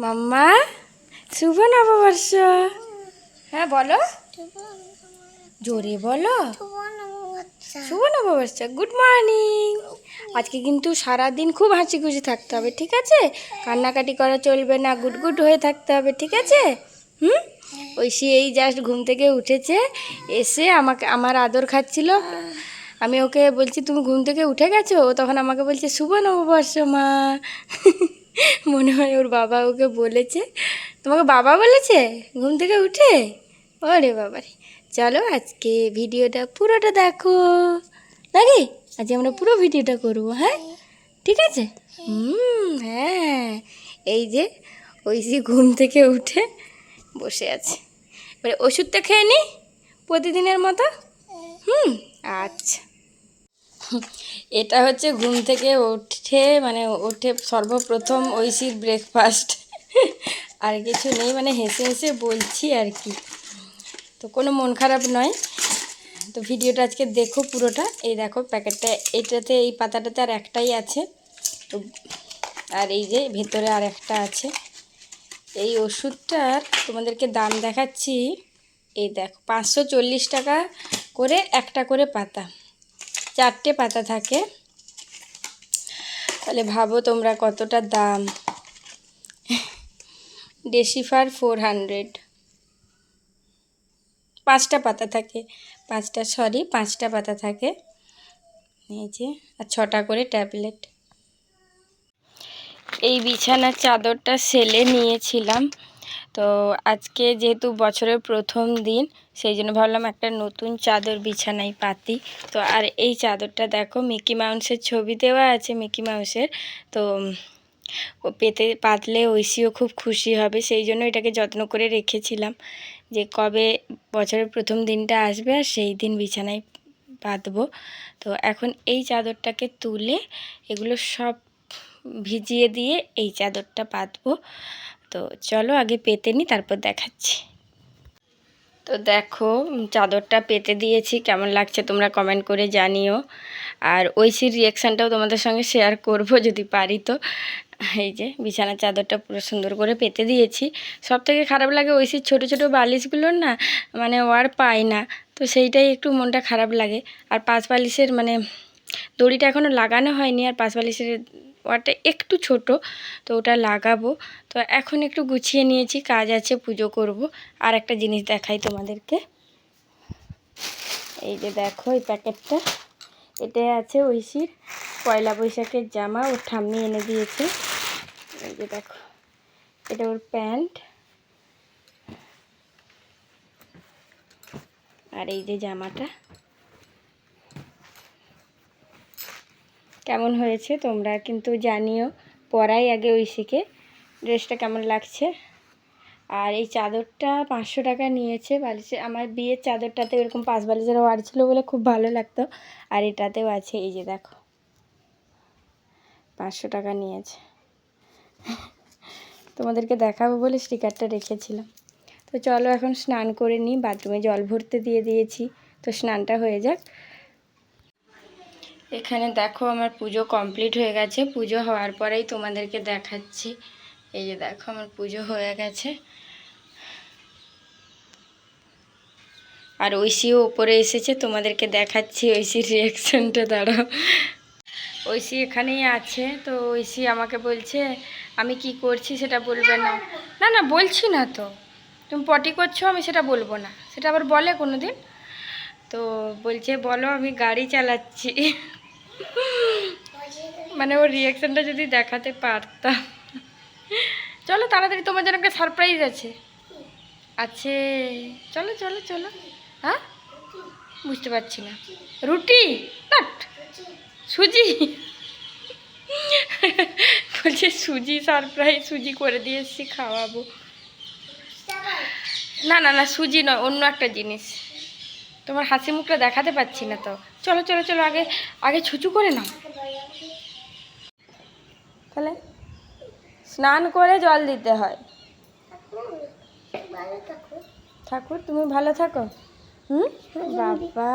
মাম্মা শুভ নববর্ষ। হ্যাঁ বলো, জোরে বলো। শুভ নববর্ষ, গুড মর্নিং। আজকে কিন্তু সারাদিন খুব হাসি খুশি থাকতে হবে, ঠিক আছে? কান্নাকাটি করা চলবে না, গুড গুড হয়ে থাকতে হবে, ঠিক আছে? ঐশী এই জাস্ট ঘুম থেকে উঠেছে, এসে আমার আদর খাচ্ছিল। আমি ওকে বলছি তুমি ঘুম থেকে উঠে গেছো, ও তখন আমাকে বলছে শুভ নববর্ষ মা। মনে হয় ওর বাবা ওকে বলেছে। তোমাকে বাবা বলেছে ঘুম থেকে উঠে? ওরে বাবারে, চলো আজকে ভিডিওটা পুরোটা দেখো নাকি? আজকে আমরা পুরো ভিডিওটা করবো, হ্যাঁ ঠিক আছে? হ্যাঁ, এই যে ঐশী ঘুম থেকে উঠে বসে আছে। এবারে ওষুধটা খেয়ে নি প্রতিদিনের মতো। আচ্ছা, এটা হচ্ছে ঘুম থেকে উঠে সর্বপ্রথম ঐশীর ব্রেকফাস্ট। আর কিছু নেই, হেসে হেসে বলছি আর কি, তো কোনো মন খারাপ নয়। তো ভিডিওটা আজকে দেখো পুরোটা। এই দেখো প্যাকেটটা, এইটাতে এই পাতাটাতে আর একটাই আছে, তো আর এই যে ভেতরে আর একটা আছে। এই ওষুধটার তোমাদেরকে দাম দেখাচ্ছি। এই দেখো 540 টাকা করে একটা করে পাতা, 4টে পাতা থাকে। তাহলে ভাবো তোমরা কতটা দাম। ডেসিফার 400, 5টা পাতা থাকে, 5টা পাতা থাকে এই যে, আর 6টা করে ট্যাবলেট। এই বিছানার চাদরটা সেলে নিয়েছিলাম, তো আজকে যেহেতু বছরের প্রথম দিন, সেই জন্য ভাবলাম একটা নতুন চাদর বিছানায় পাতি। তো আর এই চাদরটা দেখো মিকি মাউসের ছবি দেওয়া আছে, মিকি মাউসের। তো ও পাতলে ঐশীও খুব খুশি হবে, সেই জন্য এটাকে যত্ন করে রেখেছিলাম যে কবে বছরের প্রথম দিনটা আসবে আর সেই দিন বিছানায় পাতবো। তো এখন এই চাদরটাকে তুলে এগুলো সব ভিজিয়ে দিয়ে এই চাদরটা পাতবো। তো চলো আগে পেতে নিই, তারপর দেখাচ্ছি। তো দেখো চাদরটা পেতে দিয়েছি, কেমন লাগছে তোমরা কমেন্ট করে জানিও। আর ঐশীর রিয়াকশানটাও তোমাদের সঙ্গে শেয়ার করব যদি পারি। তো এই যে বিছানার চাদরটা পুরো সুন্দর করে পেতে দিয়েছি। সব থেকে খারাপ লাগে ঐশীর ছোটো ছোটো বালিশগুলোর না, ও আর পায় না, তো সেইটাই একটু মনটা খারাপ লাগে। আর পাশ বালিশের দড়িটা এখনও লাগানো হয়নি, আর পাশ বালিশের ওয়ারটা একটু ছোট, তো ওটা লাগাবো। তো এখন একটু গুছিয়ে নিয়েছি, কাজ আছে, পুজো করব। আর একটা জিনিস দেখাই তোমাদেরকে। এই যে দেখো এই প্যাকেটটা, এটাই আছে ঐশীর পয়লা বৈশাখের জামা, ওর ঠাম্মি এনে দিয়েছে। এই যে দেখো, এটা ওর প্যান্ট, আর এই যে জামাটা কেমন হয়েছে তোমরা কিন্তু জানিও। পরাই আগে ঐশীকে ড্রেসটা কেমন লাগছে। আর এই চাদরটা 500 টাকা নিয়েছে। বালিশে আমার বিয়ের চাদরটাতে এরকম 5 বালিশের ওয়ার ছিল বলে খুব ভালো লাগতো, আর এটাতেও আছে। এই যে দেখো 500 টাকা নিয়েছে। তোমাদেরকে দেখাবো বলে স্টিকারটা রেখেছিলাম। তো চলো এখন স্নান করে নিই, বাথরুমে জল ভরতে দিয়ে দিয়েছি, তো স্নানটা হয়ে যাক। এখানে দেখো আমার পুজো কমপ্লিট হয়ে গেছে। পুজো হওয়ার পরেই তোমাদেরকে দেখাচ্ছি। এই যে দেখো আমার পুজো হয়ে গেছে। আর ঐশীও ওপরে এসেছে, তোমাদেরকে দেখাচ্ছি ঐশীর রিয়াকশানটা। দাঁড়াও, ঐশী এখানেই আছে। তো ঐশী আমাকে বলছে আমি কি করছি সেটা বলবে না। না না বলছি না, তো তুমি পটি করছো আমি সেটা বলবো না, সেটা আবার বলে কোনো দিন। তো বলছে বলো আমি গাড়ি চালাচ্ছি। ওর রিয়াকশানটা যদি দেখাতে পারতাম। চলো তাড়াতাড়ি, তোমার জন্য একটা সারপ্রাইজ আছে। আছে, চলো চলো চলো। হ্যাঁ বুঝতে পারছি না। রুটি না সুজি? বলছে সুজি সারপ্রাইজ, সুজি করে দিয়ে এসছি, খাওয়াবো। না না না সুজি নয়, অন্য একটা জিনিস। তোমার হাসি মুখটা দেখাতে পাচ্ছি না তো। চলো চলো চলো, আগে আগে ছুচু করে নাও। তাহলে স্নান করে জল দিতে হয়। ঠাকুর তুমি ভালো থাকো। বাবা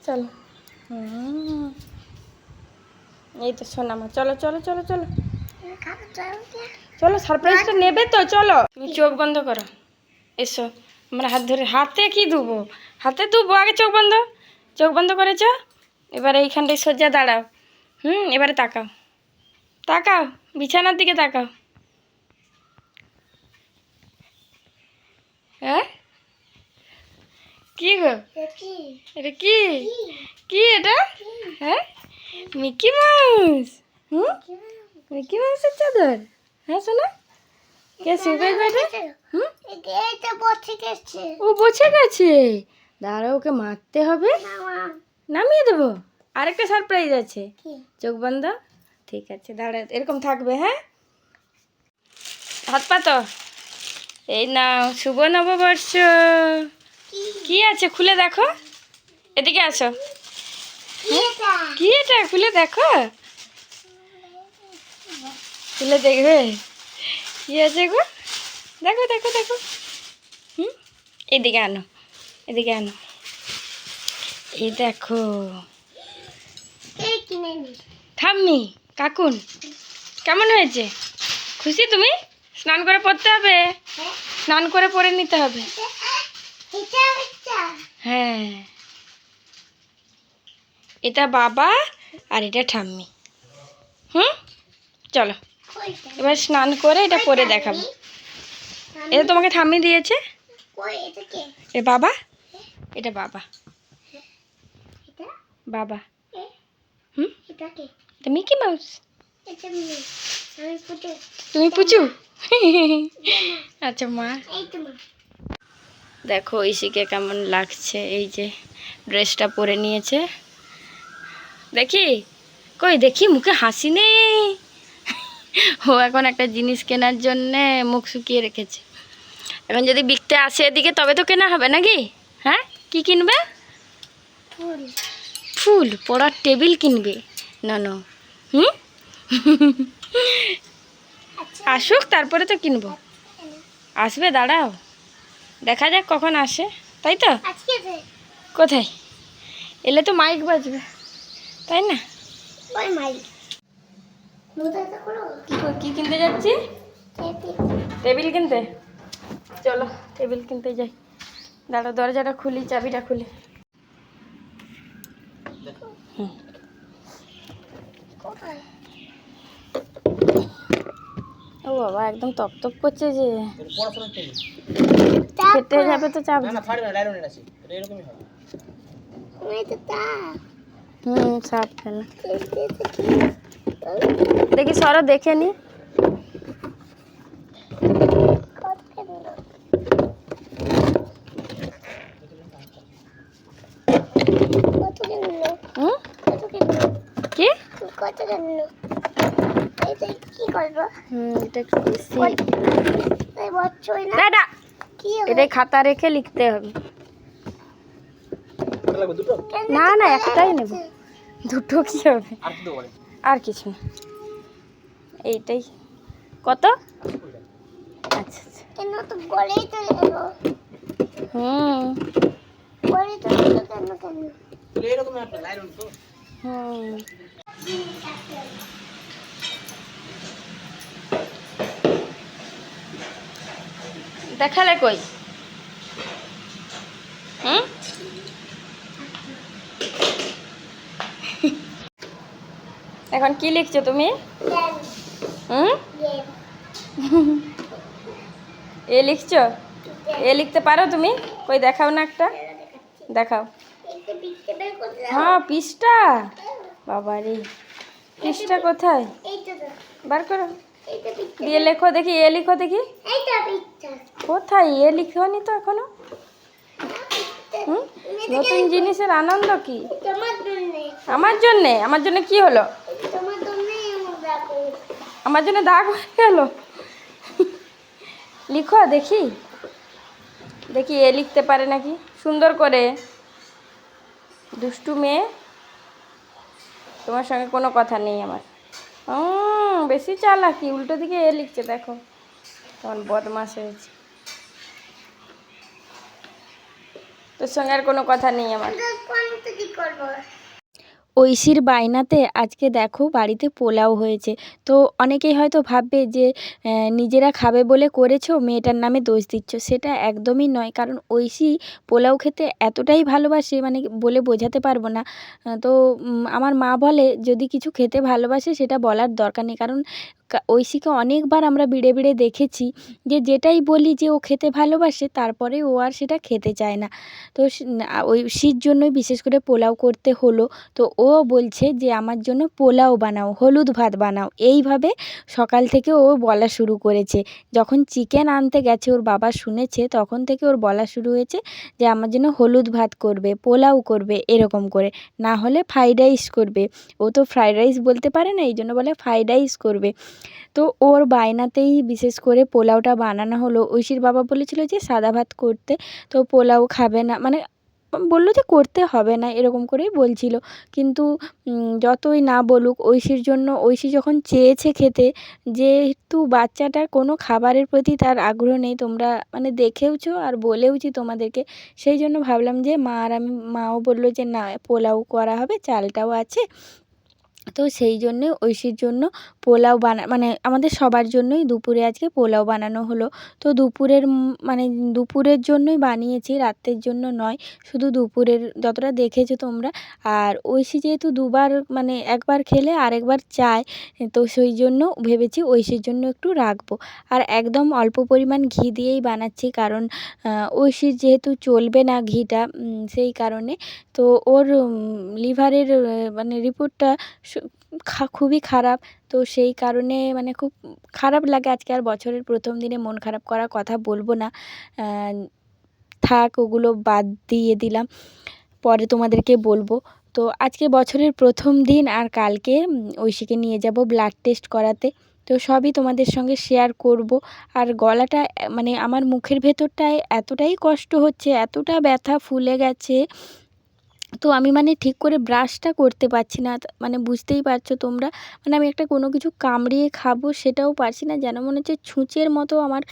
চলো। এই তো শোনা মা, চলো চলো চলো চলো চলো, সারপ্রাইজটা নেবে তো, চলো। তুমি চোখ বন্ধ করো, এসো। আমরা হাত ধরে, হাতে কি ধুবো, হাতে ধুবো, আগে চোখ বন্ধ, চোখ বন্ধ করেছ। এবারে এইখানটায় সোজা দাঁড়াও। এবারে তাকাও, তাকাও, বিছানার দিকে তাকাও। হ্যাঁ, কি গো, এটা কি, কি এটা? হ্যাঁ, মিকি মাউস। মিকি মাউসের চাদর। হ্যাঁ শোনা, কে শুকাই বেটা? ও বসে গেছে, দাঁড়াও, ওকে মারতে হবে, নামিয়ে দেবো। আরেকটা সারপ্রাইজ আছে, চোখ বন্ধ। ঠিক আছে, দাঁড়া, এরকম থাকবে। হ্যাঁ, হাত পাতো। এই নাও, শুভ নববর্ষ। কি আছে খুলে দেখো, এদিকে আসো। কি এটা, খুলে দেখো, খুলে দেখবে কি আছে গো, দেখো দেখো দেখো। এদিকে আনো, এদিকে আনো, এই দেখো। ঠাম্মি, কাকুন, কেমন হয়েছে? খুশি তুমি? স্নান করে পড়তে হবে, স্নান করে পরে নিতে হবে। হ্যাঁ, এটা বাবা আর এটা ঠাম্মি। চলো, এবার স্নান করে এটা পরে দেখাবো। এটা তোমাকে ঠাম্মি দিয়েছে। এ বাবা, এটা বাবা, বাবা। এটা মিকি মাউস। তুমি পুচু। আচ্ছা মা। দেখো ঐশীকে কেমন লাগছে, এই যে ড্রেসটা পরে নিয়েছে। দেখি, কই দেখি, মুখে হাসি নেই। ও এখন একটা জিনিস কেনার জন্যে মুখ শুকিয়ে রেখেছে। এখন যদি বিকতে আসে এদিকে তবে তো কেনা হবে নাকি? হ্যাঁ, কি কিনবে? ফুল পড়ার টেবিল কিনবে। না না, আসুক তারপরে তো কিনবো। আসবে, দাঁড়াও, দেখা যাক কখন আসে, তাই তো। কোথায় এলে তো মাইক বাজবে, তাই না? কি কিনতে যাচ্ছি? টেবিল কিনতে। চলো টেবিল কিনতে যাই। দাঁড়া, দরজাটা খুলি, চাবিটা খুলি। ও বাবা, একদম তপ করছে যে, ফেটে যাবে তো। চাপ সাপ ফেলা। দেখি সরো, দেখে নি। কি এটাই খাতা রেখে লিখতে হবে। না না, একটাই নেব। দুটো কি হবে, আর কিছু না, এইটাই। কত? আচ্ছা দেখালে কই? এখন কি লিখছো তুমি? এ লিখছো? এ লিখতে পারো তুমি? কই দেখাও না একটা, দেখাও। হ্যাঁ, পিসটা। বাবা রে, পিসটা কোথায়? বার করো, দিয়ে লেখো দেখি, এ লিখো দেখি। কোথায় এ লিখো নি তো এখনো? নতুন জিনিসের আনন্দ কি? আমার জন্যে? আমার জন্য কি হলো? আমার জন্য দাগ হয়ে গেল। লিখো দেখি, দেখি এ লিখতে পারে নাকি সুন্দর করে। দুষ্টু মেয়ে, তোমার সঙ্গে কোনো কথা নেই আমার। বেশি চালাকি, উল্টো দিকে এ লিখছে, দেখো তখন বদমাশ হয়েছে। তোর সঙ্গে আর কোনো কথা নেই আমার। ঐশীর বায়নাতে আজকে দেখো বাড়িতে পোলাও হয়েছে। তো অনেকেই হয়তো ভাববে যে নিজেরা খাবে বলে করেছো, মেয়েটার নামে দোষ দিচ্ছ। সেটা একদমই নয়, কারণ ঐশী পোলাও খেতে এতটাই ভালোবাসে, মানে বলে বোঝাতে পারবো না। তো আমার মা বলে যদি কিছু খেতে ভালোবাসে সেটা বলার দরকার নেই, কারণ ঐশীকে অনেকবার আমরা বিড়ে বিড়ে দেখেছি যে যেটাই বলি যে ও খেতে ভালোবাসে তারপরে ও আর সেটা খেতে চায় না। তো ঐশীর জন্যই বিশেষ করে পোলাও করতে হলো। তো ও বলছে যে আমার জন্য পোলাও বানাও, হলুদ ভাত বানাও, এইভাবে সকাল থেকে ও বলা শুরু করেছে। যখন চিকেন আনতে গেছে ওর বাবা শুনেছে, তখন থেকে ওর বলা শুরু হয়েছে যে আমার জন্য হলুদ ভাত করবে, পোলাও করবে, এরকম করে, না হলে ফ্রাইড রাইস করবে। ও তো ফ্রাইড রাইস বলতে পারে না, এই জন্য বলে ফ্রাইড রাইস করবে। তো ওর বায়নাতেই বিশেষ করে পোলাওটা বানানো হলো। ঐশীর বাবা বলেছিল যে সাদা ভাত করতে, তো পোলাও খাবে না, মানে বললো যে করতে হবে না, এরকম করেই বলছিল। কিন্তু যতই না বলুক ঐশীর জন্য, ঐশী যখন চেয়েছে খেতে, যেহেতু বাচ্চাটার কোনো খাবারের প্রতি তার আগ্রহ নেই, তোমরা মানে দেখেওছো আর বলেওছি তোমাদেরকে, সেই জন্য ভাবলাম যে মাও বললো যে না পোলাও করা হবে, চালটাও আছে। তো সেই জন্যে ঐশীর জন্য পোলাও মানে আমাদের সবার জন্যই দুপুরে আজকে পোলাও বানানো হলো। তো মানে দুপুরের জন্যই বানিয়েছি, রাত্রের জন্য নয়, শুধু দুপুরের যতটা দেখেছো তোমরা। আর ঐশী যেহেতু দুবার মানে একবার খেলে আরেকবার চায়, তো সেই জন্য ভেবেছি ঐশীর জন্য একটু রাখবো। আর একদম অল্প পরিমাণ ঘি দিয়েই বানাচ্ছি, কারণ ঐশীর যেহেতু চলবে না ঘিটা, সেই কারণে। তো ওর লিভারের মানে রিপোর্টটা খুবই খারাপ। তো সেই কারণে মানে খুব খারাপ লাগে আজকে। আর বছরের প্রথম দিনে মন খারাপ করার কথা বলবো না, থাক ওগুলো বাদ দিয়ে দিলাম, পরে তোমাদেরকে বলবো। তো আজকে বছরের প্রথম দিন, আর কালকে ঐশীকে নিয়ে যাব ব্লাড টেস্ট করাতে। তো সবই তোমাদের সঙ্গে শেয়ার করব। আর গলাটা মানে আমার মুখের ভেতরটায় এতটাই কষ্ট হচ্ছে, এতটা ব্যথা ফুলে গেছে, তো আমি মানে ঠিক করে ব্রাশটা করতে পারছি না, মানে বুঝতেই পারছো তোমরা। মানে আমি একটা কোনো কিছু কামড়িয়ে খাবো সেটাও পারছি না, যেন মনে হচ্ছে ছুঁচের মতো আমার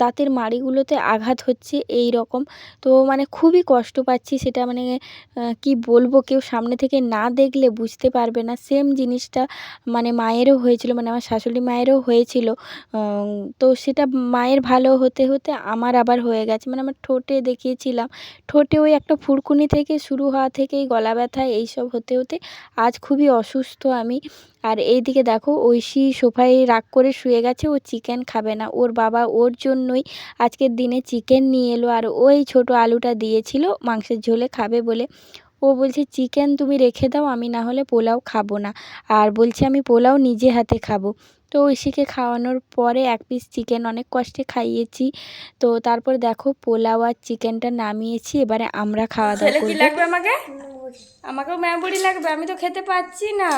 দাঁতের মাড়িগুলোতে আঘাত হচ্ছে এই রকম। তো মানে খুবই কষ্ট পাচ্ছি, সেটা মানে কি বলবো, কেউ সামনে থেকে না দেখলে বুঝতে পারবে না। সেম জিনিসটা মানে মায়েরও হয়েছিল, মানে আমার শাশুড়ি মায়েরও হয়েছিল। তো সেটা মায়ের ভালো হতে হতে আমার আবার হয়ে গেছে, মানে আমার ঠোঁটে দেখিয়েছিলাম, ঠোঁটে ওই একটা ফুরকুনি থেকে শুরু হওয়া থেকেই গলা ব্যথা এইসব হতে হতে আজ খুবই অসুস্থ আমি। আর এইদিকে দেখো ঐশী সোফায় রাগ করে শুয়ে গেছে, ও চিকেন খাবে না। ওর বাবা ওর জন্যই আজকের দিনে চিকেন নিয়ে এলো, আর ওই ছোট আলুটা দিয়েছিল মাংসের ঝোলে খাবে বলে। ও বলছে চিকেন তুমি রেখে দাও, আমি না হলে পোলাও খাবো না, আর বলছে আমি পোলাও নিজে হাতে খাবো। তো ঐশীকে খাওয়ানোর পরে এক পিস চিকেন অনেক কষ্টে খাইয়েছি। তো তারপর দেখো পোলাও আর চিকেনটা নামিয়েছি, এবারে আমরা খাওয়া দাওয়া করব। কি লাগবে আমাকে? আমাকেও ম্যাবুড়ি লাগবে, আমি তো খেতে পাচ্ছি না।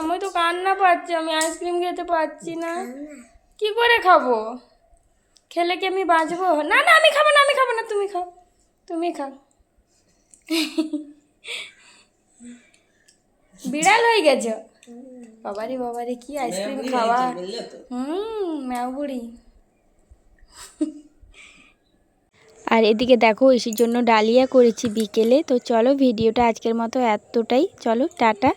আমি তো কান্না পাচ্ছি, আমি আইসক্রিম খেতে পাচ্ছি না, কি করে খাবো? খেলে কি আমি বাঁচবো? না না আমি খাবো না, আমি খাবো না, তুমি খাও, তুমি খাও। বিড়াল হয়ে গেছো? বাবারে বাবারে, কি আইসক্রিম খাওয়া! ম্যাবুড়ি। আর এদিকে দেখো ঐশীর জন্য ডালিয়া করেছি বিকেলে। তো চলো ভিডিওটা আজকের মতো এতটাই, চলো টাটা।